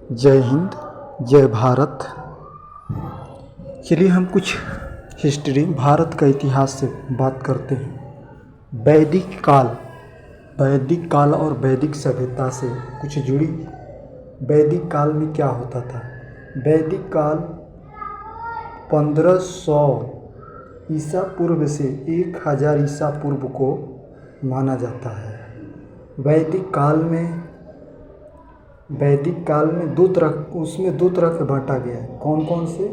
जय हिंद, जय भारत। चलिए हम कुछ हिस्ट्री, भारत का इतिहास से बात करते हैं। वैदिक काल और वैदिक सभ्यता से कुछ जुड़ी। वैदिक काल में क्या होता था? वैदिक काल 1500 ईसा पूर्व से 1000 ईसा पूर्व को माना जाता है। वैदिक काल में दो तरह के बांटा गया है। कौन कौन से?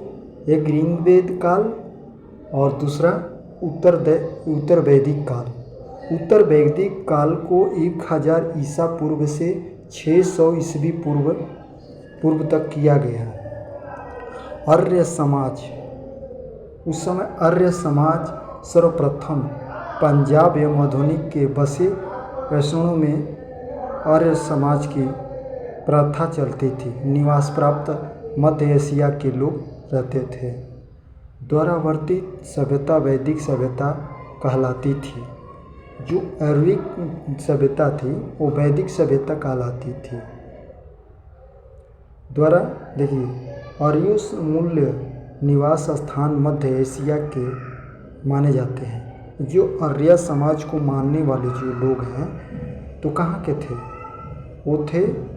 एक ऋग्वेद काल और दूसरा उत्तर वैदिक काल। उत्तर वैदिक काल को 1000 ईसा पूर्व से 600 ईस्वी पूर्व तक किया गया है। आर्य समाज, उस समय आर्य समाज सर्वप्रथम पंजाब एवं आधुनिक के बसे वैष्णव में आर्य समाज की प्रथा चलती थी। निवास प्राप्त मध्य एशिया के लोग रहते थे। द्वारावर्ती सभ्यता वैदिक सभ्यता कहलाती थी। जो आर्यिक सभ्यता थी वो वैदिक सभ्यता कहलाती थी। देखिए, आर्यों मूल्य निवास स्थान मध्य एशिया के माने जाते हैं। जो आर्य समाज को मानने वाले जो लोग हैं तो कहाँ के थे? वो थे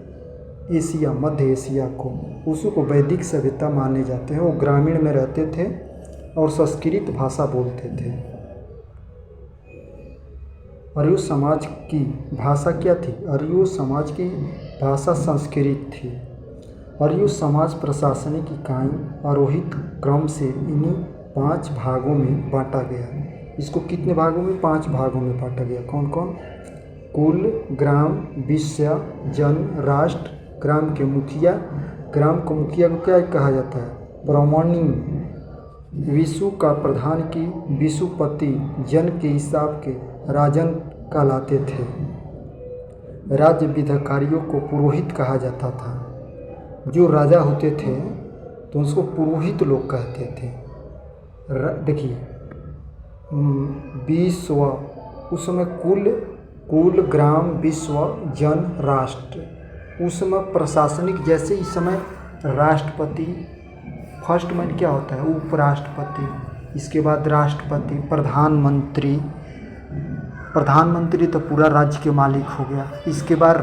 एशिया, मध्य एशिया को, उसी को वैदिक सभ्यता माने जाते हैं। वो ग्रामीण में रहते थे और संस्कृत भाषा बोलते थे। आर्य समाज की भाषा क्या थी? आर्य समाज की भाषा संस्कृत थी। आर्य समाज प्रशासनिक इकाई आरोहित क्रम से इन्हीं 5 भागों में बांटा गया। इसको कितने भागों में? 5 भागों में बांटा गया। कौन कौन? कुल, ग्राम, विषय, जन, राष्ट्र। ग्राम के मुखिया, ग्राम को मुखिया को क्या कहा जाता है? ब्राह्मणी। विषु का प्रधान की विषुपति, जन के हिसाब के राजन कहलाते थे। राज्य विधाकारियों को पुरोहित कहा जाता था। जो राजा होते थे तो उसको पुरोहित लोग कहते थे। देखिए, विश्व, उस समय कुल, ग्राम, विश्व, जन, राष्ट्र। उस समय प्रशासनिक, जैसे इस समय राष्ट्रपति, फर्स्ट में क्या होता है? उपराष्ट्रपति, इसके बाद राष्ट्रपति, प्रधानमंत्री तो पूरा राज्य के मालिक हो गया। इसके बाद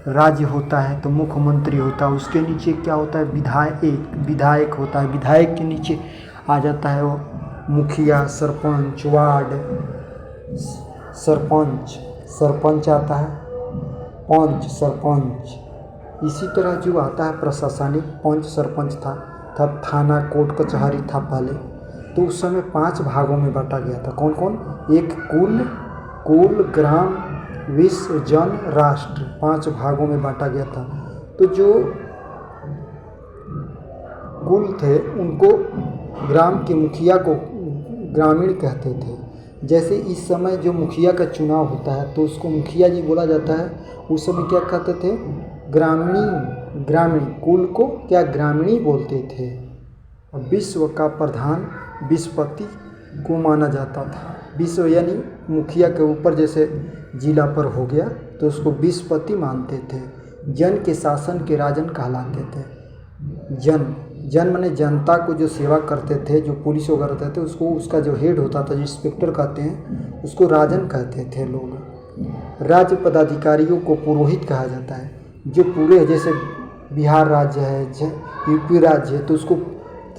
राज्य होता है तो मुख्यमंत्री होता है। उसके नीचे क्या होता है? विधायक होता है। विधायक के नीचे आ जाता है वो मुखिया, सरपंच, वार्ड, सरपंच आता है, पंच, सरपंच। इसी तरह जो आता है प्रशासनिक, पंच, सरपंच था। तब थाना, कोर्ट, कचहरी था पहले। तो उस समय 5 भागों में बांटा गया था। कौन कौन? एक कुल, ग्राम, विश्व, जन, राष्ट्र। 5 भागों में बांटा गया था। तो जो कुल थे उनको, ग्राम के मुखिया को ग्रामीण कहते थे। जैसे इस समय जो मुखिया का चुनाव होता है तो उसको मुखिया जी बोला जाता है। उस समय क्या कहते थे? ग्रामीण। कुल को क्या? ग्रामीणी बोलते थे। और विश्व का प्रधान विषपति को माना जाता था। विश्व यानी मुखिया के ऊपर, जैसे जिला पर हो गया तो उसको विषपति मानते थे। जन के शासन के राजन कहलाते थे। जन माने जनता को जो सेवा करते थे, जो पुलिस वगैरह रहते थे, उसको, उसका जो हेड होता था, जो इंस्पेक्टर कहते हैं, उसको राजन कहते थे लोग। राज्य पदाधिकारियों को पुरोहित कहा जाता है। जो पूरे, जैसे बिहार राज्य है, यूपी राज्य है, तो उसको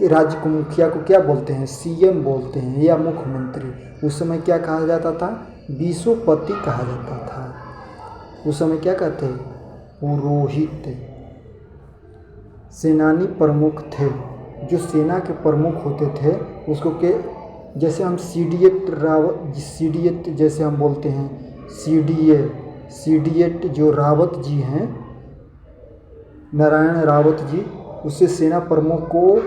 राज्य को, मुखिया को क्या बोलते हैं? सीएम बोलते हैं या मुख्यमंत्री। उस समय क्या कहा जाता था? विषुपति कहा जाता था। उस समय क्या कहते हैं? पुरोहित। सेनानी प्रमुख थे। जो सेना के प्रमुख होते थे उसको के, जैसे हम सीडीएट जैसे हम बोलते हैं, सीडीएट जो रावत जी हैं, नारायण रावत जी, उससे सेना प्रमुख को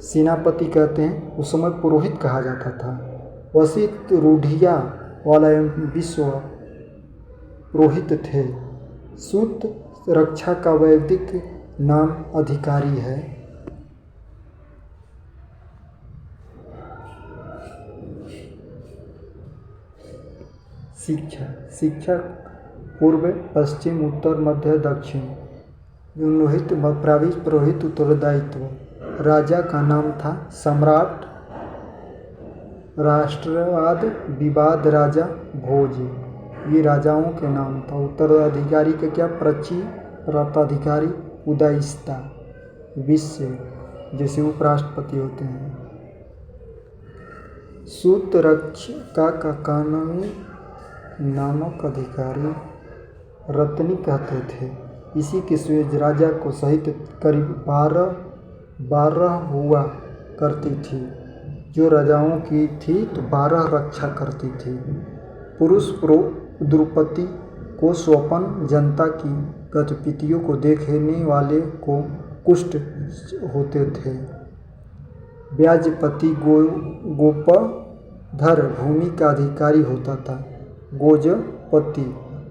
सेनापति कहते हैं। उस समय पुरोहित कहा जाता था। वशिष्ठ रूढ़िया वाला विश्व पुरोहित थे। सूत रक्षा का वैदिक नाम अधिकारी है। शिक्षा पूर्व, पश्चिम, उत्तर, मध्य, दक्षिण। रोहित पुरोहित उत्तरदायित्व। राजा का नाम था सम्राट राष्ट्रवाद विवाद राजा भोज। ये राजाओं के नाम था। उत्तराधिकारी का क्या? प्रची, प्रताधिकारी उदयस्ता, विश्व जैसे उपराष्ट्रपति होते हैं। सूत्ररक्षका का कानूनी नामक अधिकारी रत्नी कहते थे। इसी के स्वेज राजा को सहित करीब 12 हुआ करती थी। जो राजाओं की थी तो 12 रक्षा करती थी। पुरुष द्रुपति को स्वपन जनता की गतिविधियों को देखने वाले को कुष्ठ होते थे। व्याजपति गोपधर भूमि का अधिकारी होता था।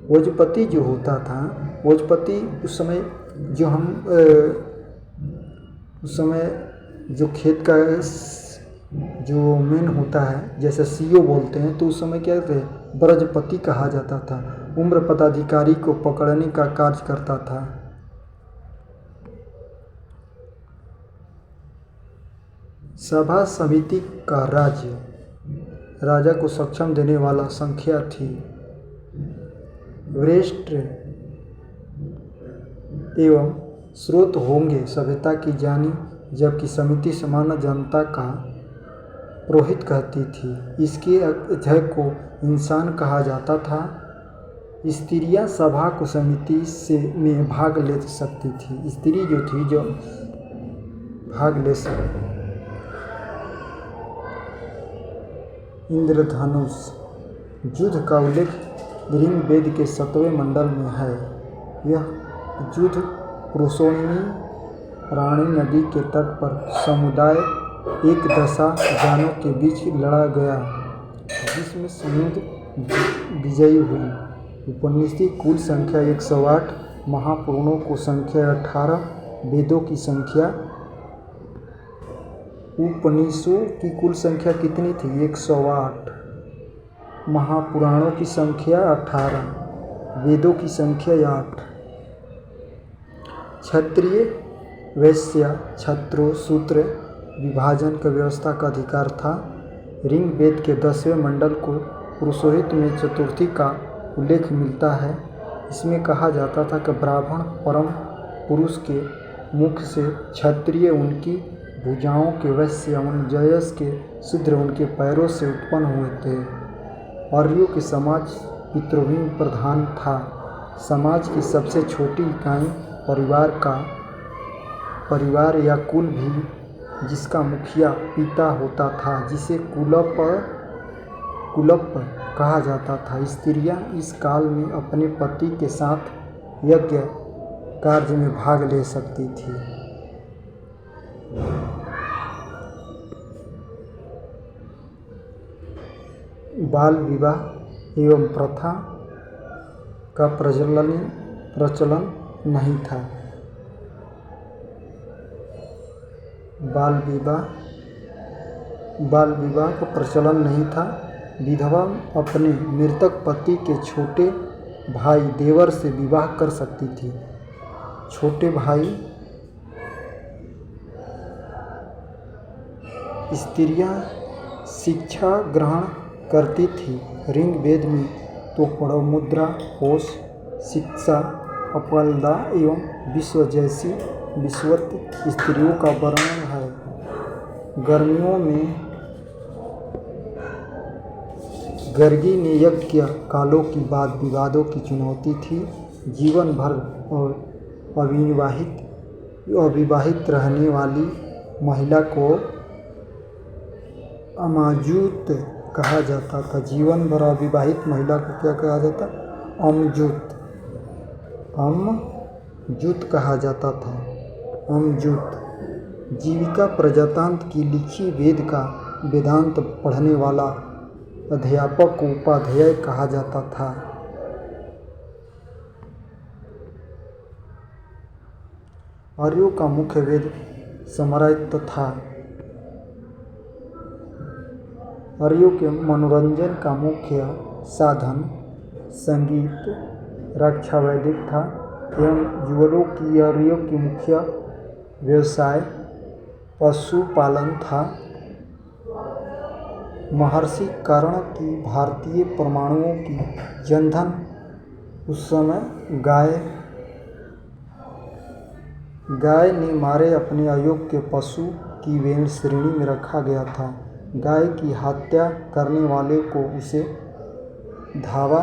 वोजपति जो होता था, वोजपति उस समय जो खेत का जो मेन होता है, जैसे सीओ बोलते हैं, तो उस समय क्या थे? ब्रजपति कहा जाता था। उम्र पदाधिकारी को पकड़ने का कार्य करता था। सभा समिति का राज्य राजा को सक्षम देने वाला संख्या थी। वरिष्ठ एवं स्रोत होंगे सभ्यता की जानी, जबकि समिति सामान्य जनता का पुरोहित कहती थी। इसके अध्यक्ष को इंसान कहा जाता था। स्त्रियां सभा को समिति में भाग ले सकती थी। स्त्री जो थी जो भाग ले सकती। इंद्रधनुष युद्ध का उल्लेख ऋग्वेद के 7वें मंडल में है। यह युद्ध पुरुषोणिनी रानी नदी के तट पर समुदाय एक दशा जानों के बीच लड़ा गया, जिसमें समुद्र विजयी हुई। उपनिषद कुल संख्या 108, महापुराणों को संख्या 18, वेदों की संख्या। उपनिषदों की कुल संख्या कितनी थी? 108। महापुराणों की संख्या 18, वेदों की संख्या 8। क्षत्रिय वैश्य छत्रों सूत्र विभाजन का व्यवस्था का अधिकार था। ऋग्वेद के 10वें मंडल को पुरुषोहित में चतुर्थी का उल्लेख मिलता है। इसमें कहा जाता था कि ब्राह्मण परम पुरुष के मुख से, क्षत्रिय उनकी भुजाओं के, वैश्य जयस के, शूद्र उनके पैरों से उत्पन्न हुए थे। आर्यों के समाज पितृभूमि प्रधान था। समाज की सबसे छोटी इकाई परिवार या कुल भी, जिसका मुखिया पिता होता था, जिसे कुलप कहा जाता था। स्त्रियां इस काल में अपने पति के साथ यज्ञ कार्य में भाग ले सकती थी। बाल विवाह एवं प्रथा का प्रचलन नहीं था। बाल विवाह का प्रचलन नहीं था। विधवा अपने मृतक पति के छोटे भाई देवर से विवाह कर सकती थी। छोटे भाई स्त्रियां शिक्षा ग्रहण करती थी। ऋग्वेद में तो पढ़ो मुद्रा, होश, शिक्षा, अपलदा एवं विश्व जैसी विश्वत स्त्रियों का वर्णन है। गर्मियों में गर्गी ने यज्ञ कालों की वाद विवादों की चुनौती थी। जीवन भर अविवाहित रहने वाली महिला को अमाजूत कहा जाता था। जीवन भर अविवाहित महिला को क्या कहा जाता? अमजूत कहा जाता था। अमजूत। जीविका प्रजातंत्र की लिखी वेदांत पढ़ने वाला अध्यापक को उपाध्याय कहा जाता था। आर्यों का मुख्य वेद समरायत था। आर्यों के मनोरंजन का मुख्य साधन संगीत, रक्षा वैदिक था। एवं युवलों की आर्यों की मुख्य व्यवसाय पशुपालन था। महर्षि कर्ण की भारतीय परमाणुओं की जनधन उस समय गाय ने मारे अपने अयोग्य पशु की वेण श्रेणी में रखा गया था। गाय की हत्या करने वाले को उसे धावा,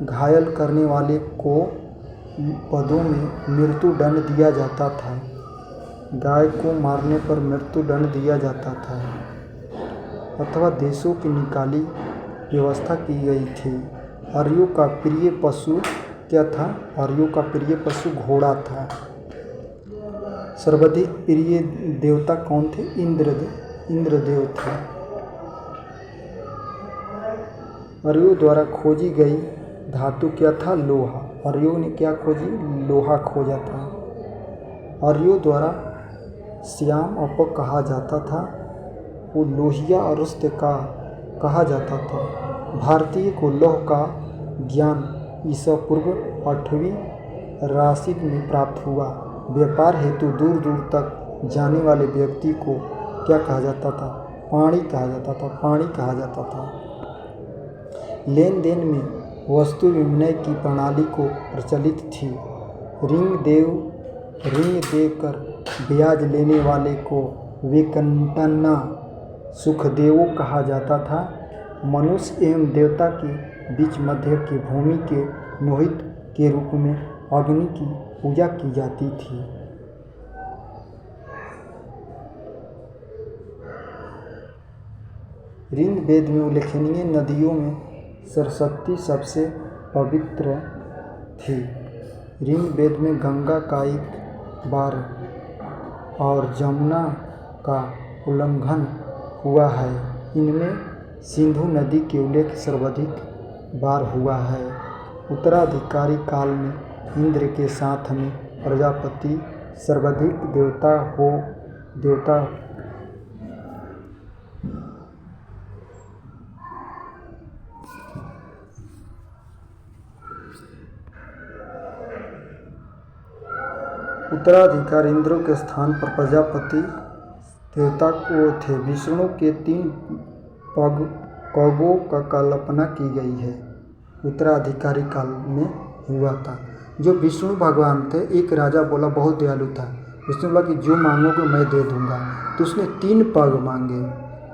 घायल करने वाले को पदों में मृत्यु दंड दिया जाता था। गाय को मारने पर मृत्यु दंड दिया जाता था अथवा देशों की निकाली व्यवस्था की गई थी। आर्यों का प्रिय पशु क्या था? आर्यों का प्रिय पशु घोड़ा था। सर्वाधिक प्रिय देवता कौन थे? इंद्रदेव थे। आर्यों द्वारा खोजी गई धातु क्या था? लोहा। आर्यों ने क्या खोजी? लोहा खोजा था। आर्यों द्वारा श्याम अप कहा जाता था, वो लोहिया अरस्त का कहा जाता था। भारतीय को लौह का ज्ञान ईसा पूर्व 8वीं राशिद में प्राप्त हुआ। व्यापार हेतु दूर दूर तक जाने वाले व्यक्ति को क्या कहा जाता था? पाणी कहा जाता था। पाणी कहा जाता था। लेन देन में वस्तु विनिमय की प्रणाली को प्रचलित थी। ऋण देकर ब्याज लेने वाले को वेकंटना सुखदेवो कहा जाता था। मनुष्य एवं देवता के बीच मध्य की भूमि के नोहित के रूप में अग्नि की पूजा की जाती थी। ऋग्वेद में उल्लेखनीय नदियों में सरस्वती सबसे पवित्र थी। ऋग्वेद में गंगा का एक बार और जमुना का उल्लंघन हुआ है। इनमें सिंधु नदी के उल्लेख सर्वाधिक बार हुआ है। उत्तराधिकारी काल में इंद्र के साथ में प्रजापति सर्वाधिक देवता उत्तराधिकार इंद्र के स्थान पर प्रजापति देवता को थे। विष्णु के 3 पगों का कल्पना की गई है। उत्तराधिकारी काल में हुआ था। जो विष्णु भगवान थे, एक राजा बोला, बहुत दयालु था। उसने बोला कि जो मांगोगे मैं दे दूंगा। तो उसने 3 पग मांगे।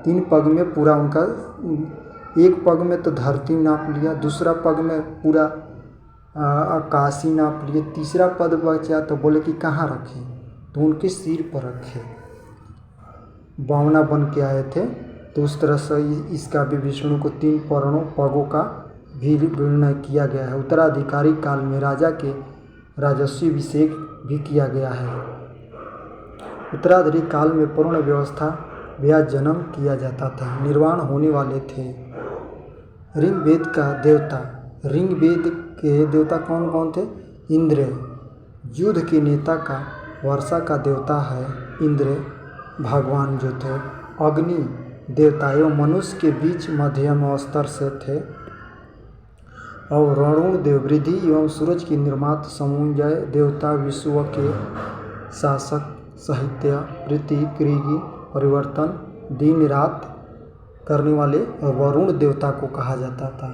3 पग में पूरा उनका, एक पग में तो धरती नाप लिया, दूसरा पग में पूरा आकाशी नाप लिए, तीसरा पद बचा तो बोले कि कहाँ रखें? तो उनके सिर पर रखे। बावना बन के आए थे। तो उस तरह से इसका भी विष्णु को 3 पगों का भी वर्णन किया गया है। उत्तराधिकारी काल में राजा के राजस्वाभिषेक भी किया गया है। उत्तराधिकारी काल में पूर्ण व्यवस्था ब्याह जन्म किया जाता था, निर्वाण होने वाले थे। ऋग्वेद का देवता, ऋग्वेद के देवता कौन कौन थे? इंद्र। युद्ध के नेता का, वर्षा का देवता है इंद्र भगवान जो थे। अग्नि देवता एवं मनुष्य के बीच मध्यम स्तर से थे। और वरुण देव वृद्धि एवं सूरज की निर्माता समुंजय देवता, विश्व के शासक, साहित्य, प्रीति, क्रिगी, परिवर्तन, दिन रात करने वाले वरुण देवता को कहा जाता था।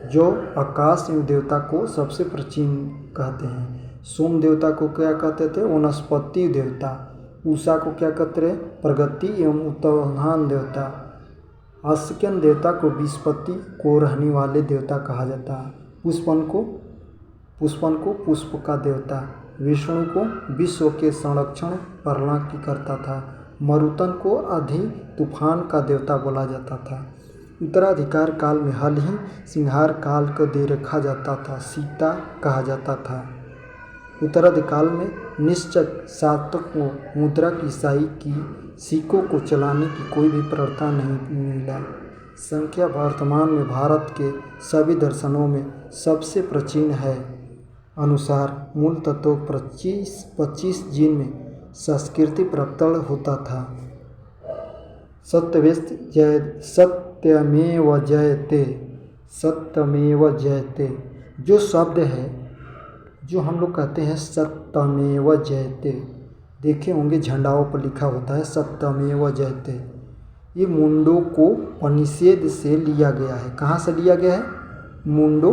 जो आकाश एवं देवता को सबसे प्राचीन कहते हैं। सोम देवता को क्या कहते थे? वनस्पति देवता। उषा को क्या कहते थे? प्रगति एवं उत्थान देवता। अस्क्यन देवता को विस्पति को रहने वाले देवता कहा जाता है। पुष्पन को पुष्प का देवता। विष्णु को विश्व के संरक्षण पालना की करता था। मरुतन को आंधी तूफान का देवता बोला जाता था। उत्तराधिकार काल में हल ही सिंहार काल को दे रखा जाता था, सीता कहा जाता था। उत्तराधिकार में निश्चक सातक को मुद्रा की शाही की सिक्कों को चलाने की कोई भी प्रथा नहीं मिला। संख्या वर्तमान में भारत के सभी दर्शनों में सबसे प्राचीन है। अनुसार मूल तत्व 25 जिनमें संस्कृति प्रवर्तन होता था। सत्यमेव जयते जो शब्द है, जो हम लोग कहते हैं सत्यमेव जयते, देखे होंगे झंडाओं पर लिखा होता है सत्यमेव जयते। ये मुंडो को उपनिषद से लिया गया है। कहाँ से लिया गया है? मुंडो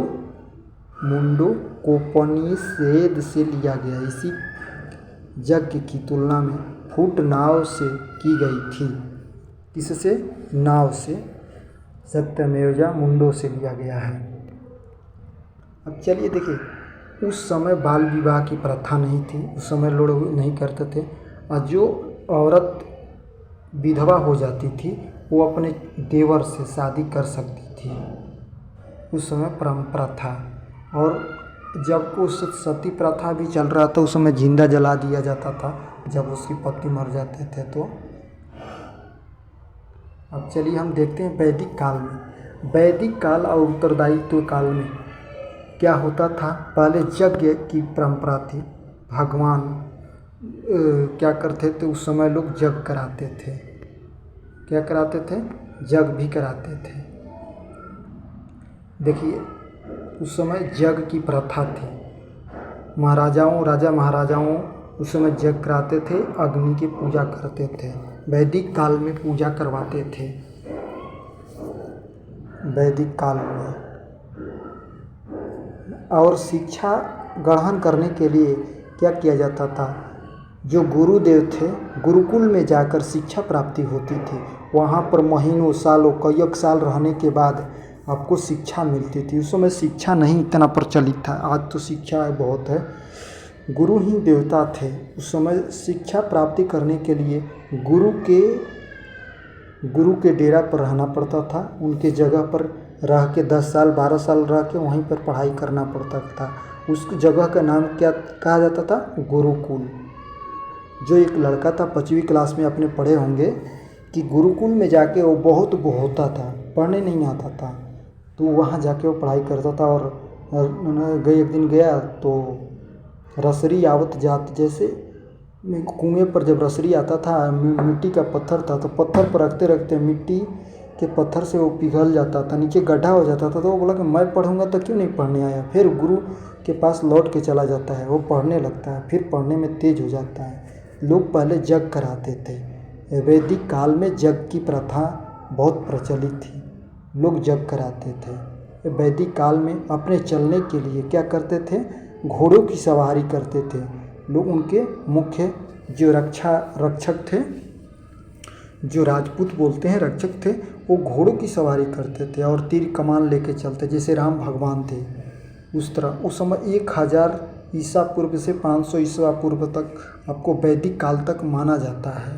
को उपनिषद से लिया गया है। इसी यज्ञ की तुलना में फूट नाव से की गई थी। किससे? नाव से। सत्यमेव मुंडो से लिया गया है। अब चलिए देखिए, उस समय बाल विवाह की प्रथा नहीं थी, उस समय लोग नहीं करते थे। और जो औरत विधवा हो जाती थी वो अपने देवर से शादी कर सकती थी, उस समय परंपरा था। और जब उस सती प्रथा भी चल रहा था, उस समय जिंदा जला दिया जाता था जब उसकी पति मर जाते थे। तो अब चलिए हम देखते हैं वैदिक काल में। वैदिक काल और उत्तरदायित्व काल में क्या होता था? पहले यज्ञ की परंपरा थी। भगवान क्या करते थे उस समय? लोग यज्ञ कराते थे। क्या कराते थे? यज्ञ भी कराते थे। देखिए, उस समय यज्ञ की प्रथा थी। राजा महाराजाओं उस समय यज्ञ कराते थे, अग्नि की पूजा करते थे। वैदिक काल में पूजा करवाते थे। वैदिक काल में और शिक्षा ग्रहण करने के लिए क्या किया जाता था? जो गुरुदेव थे, गुरुकुल में जाकर शिक्षा प्राप्ति होती थी। वहाँ पर महीनों सालों कई साल रहने के बाद आपको शिक्षा मिलती थी। उस समय शिक्षा नहीं इतना प्रचलित था, आज तो शिक्षा बहुत है। गुरु ही देवता थे। उस समय शिक्षा प्राप्ति करने के लिए गुरु के डेरा पर रहना पड़ता था। उनके जगह पर रह के 10 साल 12 साल रह के वहीं पर पढ़ाई करना पड़ता था। उस जगह का नाम क्या कहा जाता था? गुरुकुल। जो एक लड़का था 5वीं क्लास में, अपने पढ़े होंगे कि गुरुकुल में जाके वो बहुत होता था, पढ़ने नहीं आता था, तो वहाँ जाके वो पढ़ाई करता था। और एक दिन गया तो रसरी आवत जात, जैसे कुएं पर जब रसरी आता था, मिट्टी का पत्थर था, तो पत्थर पर रखते रखते मिट्टी के पत्थर से वो पिघल जाता था, नीचे गड्ढा हो जाता था। तो वो बोला कि मैं पढ़ूंगा तो क्यों नहीं पढ़ने आया। फिर गुरु के पास लौट के चला जाता है, वो पढ़ने लगता है, फिर पढ़ने में तेज हो जाता है। लोग पहले यज्ञ कराते थे। वैदिक काल में यज्ञ की प्रथा बहुत प्रचलित थी, लोग यज्ञ कराते थे। वैदिक काल में अपने चलने के लिए क्या करते थे? घोड़ों की सवारी करते थे लोग। उनके मुख्य जो रक्षक थे, जो राजपूत बोलते हैं रक्षक थे, वो घोड़ों की सवारी करते थे और तीर कमान लेके चलते, जैसे राम भगवान थे उस तरह। उस समय 1000 ईसा पूर्व से 500 ईसा पूर्व तक आपको वैदिक काल तक माना जाता है।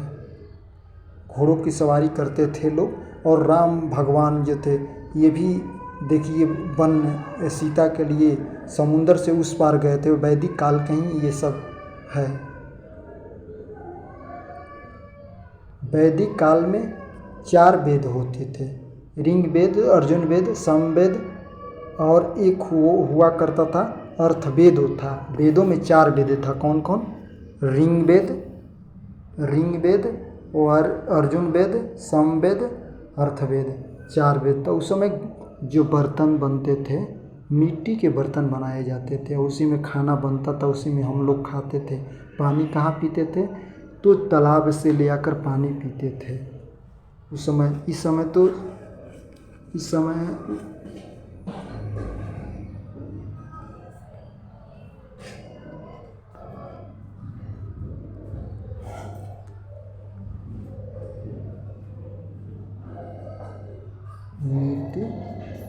घोड़ों की सवारी करते थे लोग। और राम भगवान जो थे, ये भी देखिए वन सीता के लिए समुंदर से उस पार गए थे, वैदिक काल के ही ये सब है। वैदिक काल में 4 वेद होते थे, ऋग्वेद, अर्जुन वेद, सामवेद और एक हुआ करता था अर्थवेद था। वेदों में 4 वेद था। कौन कौन? ऋग्वेद और अर्जुन वेद, सामवेद, अर्थवेद, 4 वेद था। उस समय जो बर्तन बनते थे, मिट्टी के बर्तन बनाए जाते थे, उसी में खाना बनता था, उसी में हम लोग खाते थे। पानी कहाँ पीते थे? तो तालाब से ले आकर पानी पीते थे उस समय। इस समय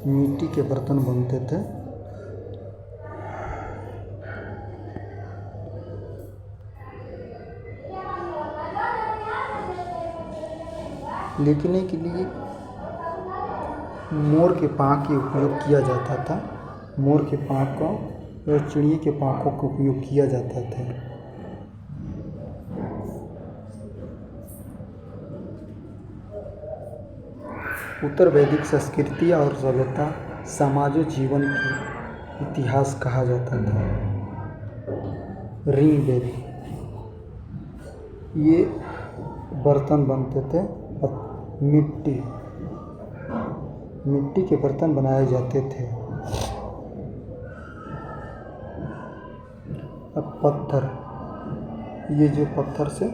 मिट्टी के बर्तन बनते थे। लिखने के लिए मोर के पाँव का उपयोग किया जाता था। मोर के पाँव का और चिड़िया के पाँखों का उपयोग किया जाता था। उत्तर वैदिक संस्कृति और सभ्यता समाजो जीवन की इतिहास कहा जाता था। ऋग्वेद, ये बर्तन बनते थे और मिट्टी के बर्तन बनाए जाते थे। पत्थर, ये जो पत्थर से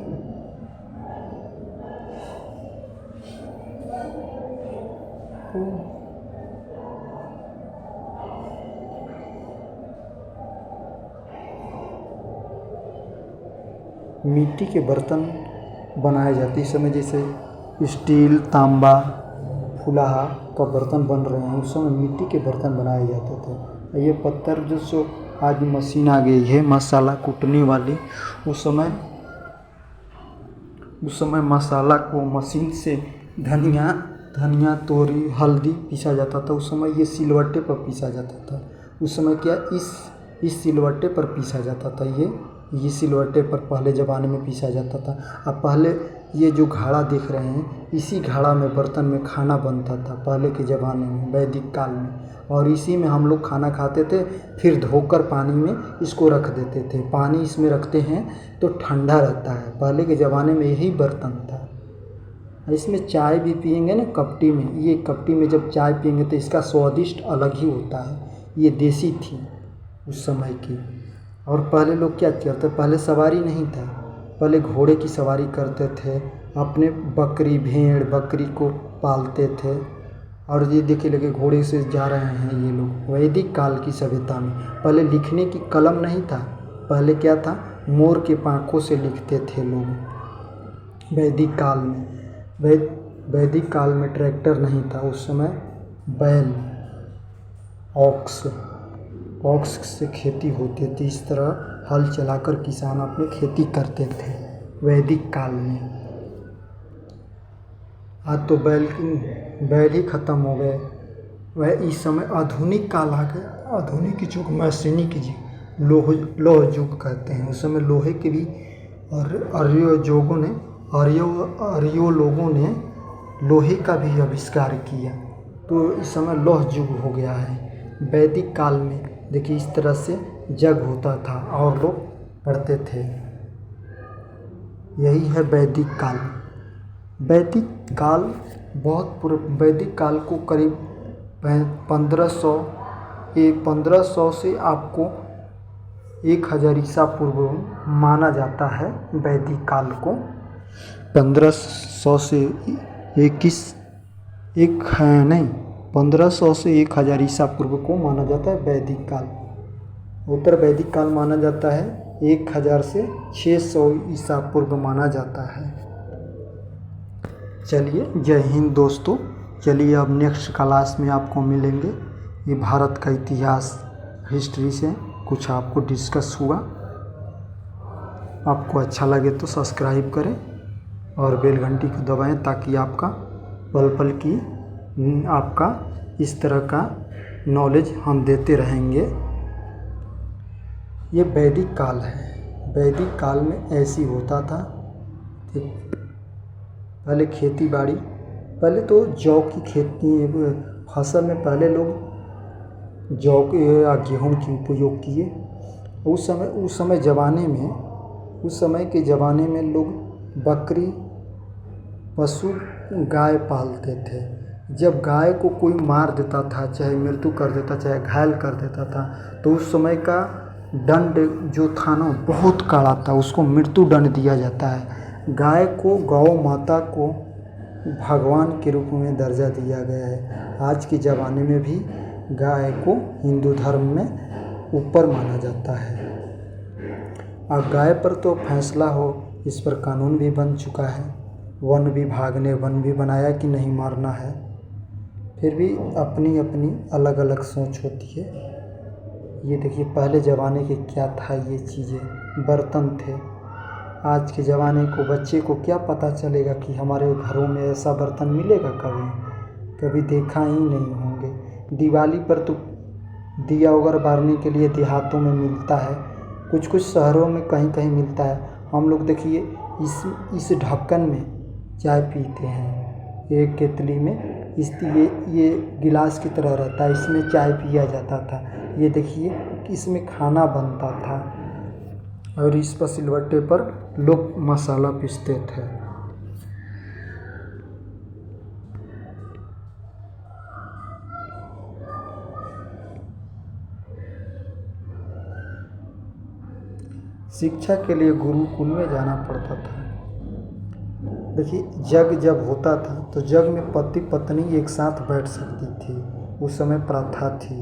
मिट्टी के बर्तन बनाए जाते इस समय, जैसे स्टील, तांबा, फुलाहा का बर्तन बन रहे हैं, उस समय मिट्टी के बर्तन बनाए जाते थे। ये पत्थर जो आज मशीन आ गई है मसाला कूटने वाली, उस समय मसाला को मशीन से धनिया तोरी हल्दी पीसा जाता था। उस समय ये सिलवट्टे पर पीसा जाता था। उस समय क्या इस सिलवट्टे पर पीसा जाता था। ये सिलवट्टे पर पहले ज़माने में पीसा जाता था। अब पहले ये जो घड़ा देख रहे हैं, इसी घड़ा में बर्तन में खाना बनता था पहले के ज़माने में, वैदिक काल में, और इसी में हम लोग खाना खाते थे। फिर धोकर पानी में इसको रख देते थे। पानी इसमें रखते हैं तो ठंडा रहता है। पहले के ज़माने में यही बर्तन था। इसमें चाय भी पियेंगे ना कपटी में, ये कपटी में जब चाय पियेंगे तो इसका स्वादिष्ट अलग ही होता है। ये देसी थी उस समय की। और पहले लोग क्या करते, पहले सवारी नहीं था, पहले घोड़े की सवारी करते थे, अपने बकरी भेड़ बकरी को पालते थे। और ये देखिए लगे घोड़े से जा रहे हैं ये लोग। वैदिक काल की सभ्यता में पहले लिखने की कलम नहीं था, पहले क्या था, मोर के पाँखों से लिखते थे लोग। वैदिक काल में वैदिक काल में ट्रैक्टर नहीं था, उस समय बैल ऑक्स से खेती होती थी। इस तरह हल चलाकर किसान अपनी खेती करते थे वैदिक काल में। आज तो बैल ही ख़त्म हो गए। वह इस समय आधुनिक काल आ गया। आधुनिक युग मशीनी की युग, लोह युग कहते हैं। उस समय लोहे के भी और आर्यो लोगों ने लोहे का भी आविष्कार किया, तो इस समय लोह युग हो गया है। वैदिक काल में देखिए इस तरह से जग होता था और लोग पढ़ते थे। यही है वैदिक काल। वैदिक काल बहुत पूर्व, वैदिक काल को करीब 1500 से आपको 1000 ईसा पूर्व माना जाता है। वैदिक काल को 1500 से 1500 से 1000 ईसा पूर्व को माना जाता है वैदिक काल। उत्तर वैदिक काल माना जाता है 1000 से 600 ईसा पूर्व माना जाता है। चलिए, जय हिंद दोस्तों। चलिए अब नेक्स्ट क्लास में आपको मिलेंगे। ये भारत का इतिहास, हिस्ट्री से कुछ आपको डिस्कस हुआ। आपको अच्छा लगे तो सब्सक्राइब करें और बेल घंटी को दबाएं, ताकि आपका पल की आपका इस तरह का नॉलेज हम देते रहेंगे। ये वैदिक काल है। वैदिक काल में ऐसी होता था। पहले खेती बाड़ी, पहले तो जौ की खेती फसल में पहले लोग जौ या गेहूँ की उपयोग किए। उस समय के ज़माने में लोग बकरी पशु गाय पालते थे। जब गाय को कोई मार देता था, चाहे मृत्यु कर देता, चाहे घायल कर देता था, तो उस समय का दंड जो था ना बहुत कड़ा था, उसको मृत्यु दंड दिया जाता है। गाय को, गौ माता को भगवान के रूप में दर्जा दिया गया है। आज के ज़माने में भी गाय को हिंदू धर्म में ऊपर माना जाता है। और गाय पर तो फैसला हो, इस पर कानून भी बन चुका है। वन विभाग ने वन भी बनाया कि नहीं मारना है। फिर भी अपनी अपनी अलग अलग सोच होती है। ये देखिए पहले ज़माने के क्या था, ये चीज़ें बर्तन थे। आज के ज़माने को बच्चे को क्या पता चलेगा कि हमारे घरों में ऐसा बर्तन मिलेगा। कभी देखा ही नहीं होंगे। दिवाली पर तो दिया वगैरह बारने के लिए देहातों में मिलता है, कुछ शहरों में कहीं कहीं मिलता है। हम लोग देखिए इस ढक्कन में चाय पीते हैं, एक केतली में, ये गिलास की तरह रहता है, इसमें चाय पिया जाता था। ये देखिए इसमें खाना बनता था और इस पर सिलवट्टे पर लोग मसाला पीसते थे। शिक्षा के लिए गुरुकुल में जाना पड़ता था। देखिए, जग जब होता था तो जग में पति पत्नी एक साथ बैठ सकती थी, उस समय प्रथा थी।